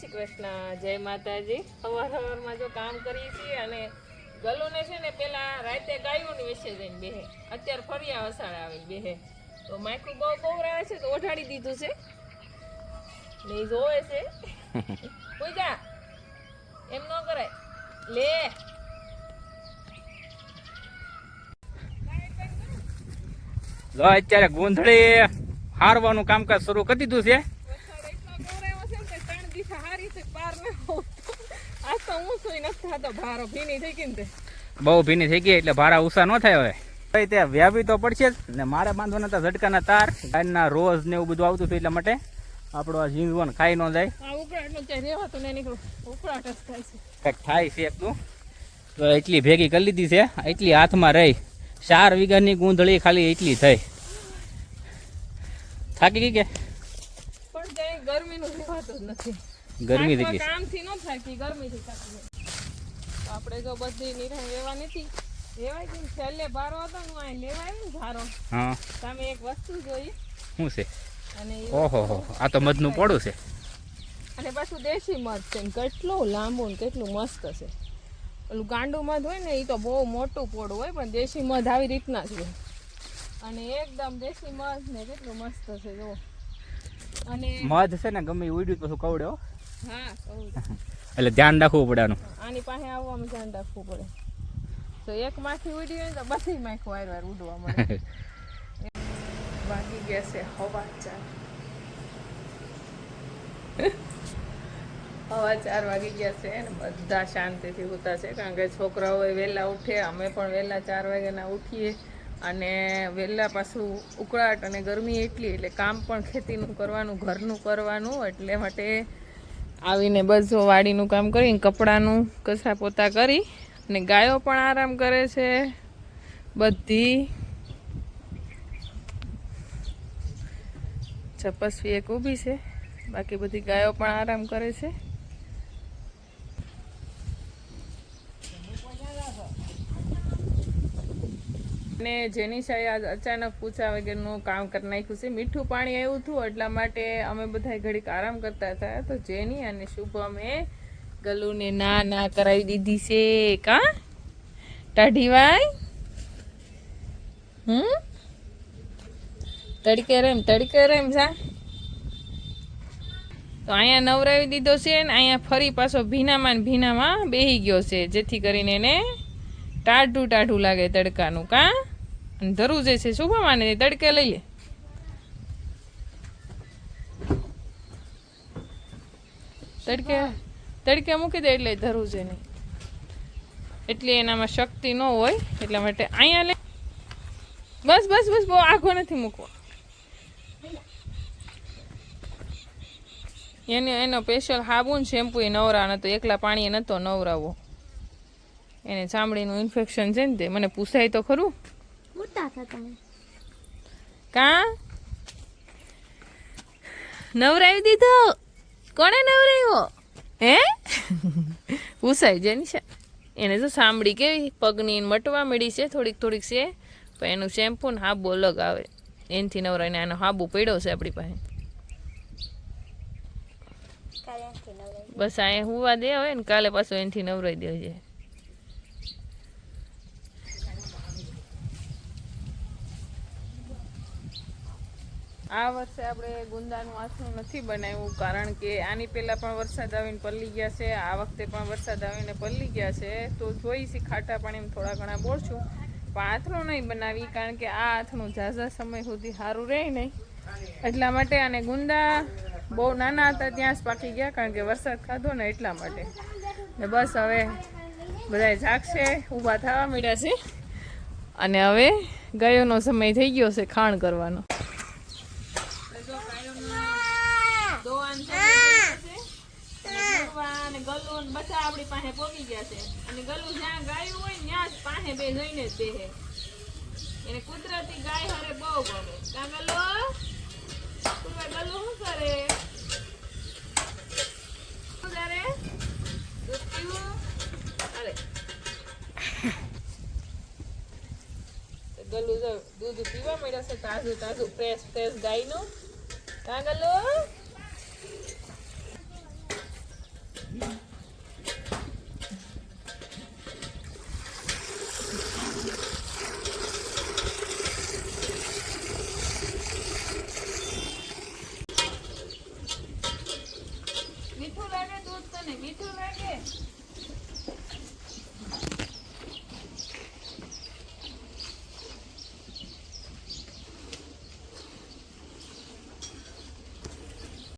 શ્રી કૃષ્ણ, જય માતાજી। સવારમાં જો કામ કરીએ છીએ અને ગલુને છે ને પેલા રાતે ગાયોની વિશે જઈને બેહે, અત્યારે ફરિયા વસાડ આવીને બેહે તો માયકું બહુ કોવરાવે છે તો ઓઢાડી દીધું છે ને ઈ જોવે છે કોઈ જા એમ ન કરાય લે જો અત્યારે ગૂંથળી હારવાનું કામકાજ શરૂ કરી દીધું છે। બહુ ભીની થઈ ગઈ એટલે ભારા ઉષા ન થાય હવે ત્યાં વ્યાપી તો પડશે જ ને મારે બાંધવાના હતા ઝટકાના તાર ગાયના રોજ ને એવું બધું આવતું હતું એટલા માટે આપણો આ ઝીંઝવન ખાઈ ન જાય કંઈક થાય છે તું તો એટલી ભેગી કરી લીધી છે એટલી હાથમાં રહી 4 વીઘાની ગૂંધળી ખાલી એટલી થઈ થાકી ગઈ કે પણ ગરમીનું રહેવાતું જ નથી ગરમી થઈ ગઈ કામથી ન થાકી ગરમીથી થાકી આપણે જો બધી નિરાય રહેવા નથી લેવાય કે છેલ્લે ભારો હતો ને આ લેવાય ને ભારો હા તમે એક વસ્તુ જોઈ શું છે અને ઓહો હો આ તો મધનું પોડું છે અને પાછું દેશી મધ છે ને કેટલું લાંબુ ને કેટલું મસ્ત છે ઓલું ગાંડું મધ હોય ને એ તો બહુ મોટું પોડું હોય પણ દેશી મધ આવી રીતના જ હોય અને એકદમ દેશી મધ ને કેટલું મસ્ત છે જો અને મધ છે ને ગમે ઉડ્યું પછી કવડે હો હા એટલે ધ્યાન રાખવું પડે આનું આની પાસે આવવામાં ધ્યાન રાખવું પડે તો એક માખી ઉડી હોય તો બધી માખી વાર વાર ઉડવા મળે વાગી ગયા છે હવા 4 વાગી ગયા છે ને બધા શાંતિથી ઉતા છે કારણ કે છોકરાઓ વહેલા ઉઠે અમે પણ વહેલા 4 વાગ્યાના ઉઠીએ અને વહેલા પાછું ઉકળાટ અને ગરમી એટલી એટલે કામ પણ ખેતીનું કરવાનું ઘરનું કરવાનું એટલે માટે આવીને બધું વાડીનું કામ કરીને કપડાનું કચરા પોતા કરી અને ગાયો પણ આરામ કરે છે બધી છપસવી એક ઊભી છે બાકી બધી ગાયો પણ આરામ કરે છે ને જેની શાયદ અચાનક પૂછા વગરનું કામ કરી નાખ્યું છે મીઠું પાણી આવ્યું હતું એટલા માટે અમે બધા ઘડીક આરામ કરતા હતા તો જેની અને શુભમે ગલુને ના કરાવી દીધી છે કા ટાઢીવાય તડકે રેમ જા તો અહીંયા નવરાવી દીધો છે ને અહીંયા ફરી પાછો ભીનામાં બેહી ગયો છે જેથી કરીને એને ટાઢું લાગે તડકાનું કા અને ધરું જે છે શુભમાને તડકે લઈ લે તડકે મૂકી દે એટલે ધરું છે નહીં એટલે એનામાં શક્તિ ન હોય એટલા માટે અહીંયા લે બસ બહુ આઘો નથી મૂકવો એનો સ્પેશિયલ સાબુ ને શેમ્પુ એ નવરા નતો એકલા પાણી નતો નવરાવો એને ચામડીનું ઇન્ફેક્શન છે ને તે મને પૂછાય તો ખરું કા નવરાવી દીધો કોણે નવરાવ્યો હે પૂછાય જેની છે એને તો ચામડી કેવી પગની મટવા મળી છે થોડીક છે પણ એનું શેમ્પુ ને હાબુ અલગ આવે એનાથી નવરાવીને એનો હાબુ પડ્યો છે આપણી પાસે બસ અહીંયા હુવા દે હવે ને કાલે પાછો એનાથી નવરાવી દેજે આ વર્ષે આપણે ગુંદાનું આથણું નથી બનાવ્યું કારણ કે આની પહેલાં પણ વરસાદ આવીને પલળી ગયા છે આ વખતે પણ વરસાદ આવીને પલળી ગયા છે તો જોઈશી ખાટા પાણીમાં થોડા ઘણા બોળશું પણ આથણું નહીં બનાવી કારણ કે આ આથણું ઝાઝા સમય સુધી સારું રહે નહીં એટલા માટે અને ગુંદા બહુ નાના હતા ત્યાં જ પાકી ગયા કારણ કે વરસાદ ખાધો ને એટલા માટે ને બસ હવે બધા જાગશે ઊભા થવા મળ્યા છે અને હવે ગાયોનો સમય થઈ ગયો છે ખાણ કરવાનો બધા આપણી પાસે પોકી ગયા છે અને ગલું જ્યાં ગાયું હોય ત્યાં જ પાસે બે જઈને જ બેહે એને કુદરતી ગાય હારે બહુ ગમે કા ગલો ગલું શું કરે ગલું દૂધ પીવા મળ્યા છે તાજું ફ્રેશ ગાયનું કા ગલું લાગે દૂધ તને મીઠું લાગે